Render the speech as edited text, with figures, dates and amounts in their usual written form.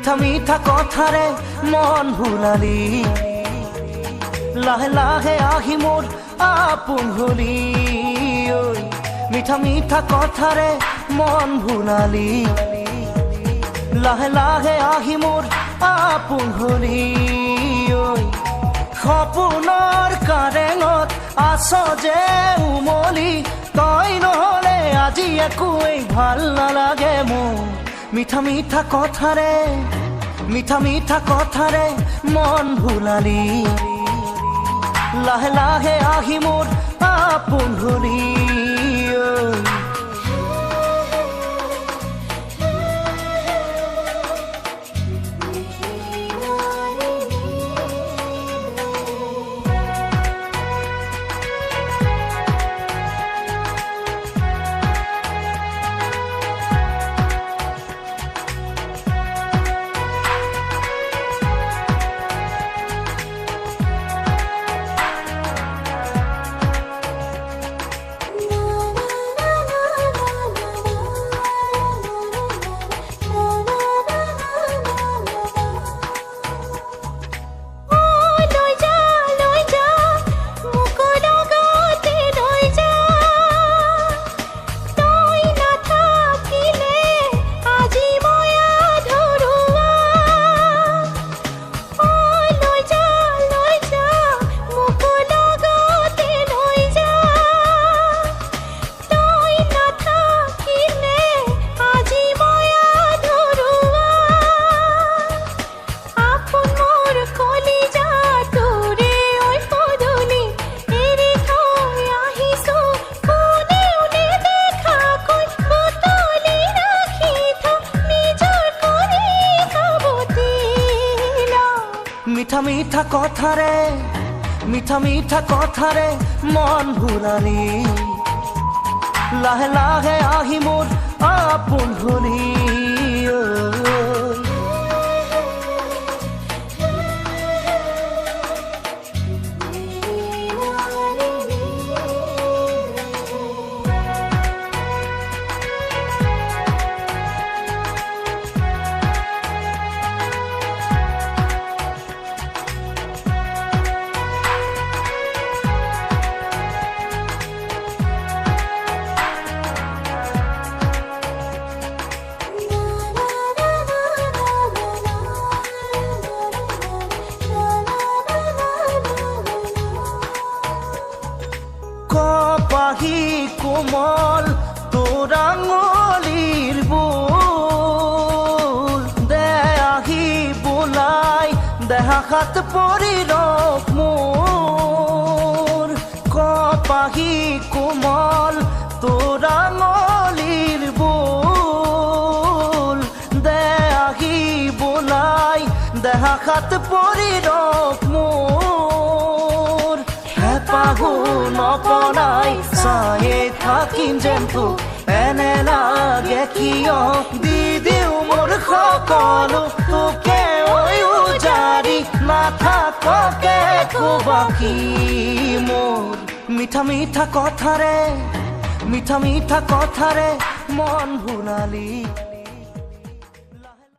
মিঠা মিঠা কথাৰে মন ভুলালি লাহে লাহে আহি মোৰ আপোন হলি মিঠা মিঠা কথাৰে মন ভুলালি লাহে লাহে আহি মোৰ আপোন হলি সপোনৰ কাৰেঙত আছ যে উমলি তই নহলে আজি একোৱেই ভাল নালাগে মোৰ মিঠা মিঠা কথাৰে মন ভুলালি লাহে লাহে আহি মোৰ আপোন হলি মিঠা মিঠা কথাৰে মন ভুলালি লাহে লাহে আহি মোৰ আপোন হলি কপাহি কোমল তোৰ আঙুলিৰ বোল দে আহি বোলাই দেহাত পৰি ৰখ মোৰ কপাহি কোমল তোৰ আঙুলিৰ বোল দে আহি বোলাই দেহাত পৰি ৰখ মোৰ পাহু নপনাই চায়ে থাকিম যেন তোক এনে লাগে কিয় দি দিওঁ মোৰ সকলো তোকে উজাৰি নাথাককে বাকী মোৰ মিঠা মিঠা কথাৰে মন ভুলালি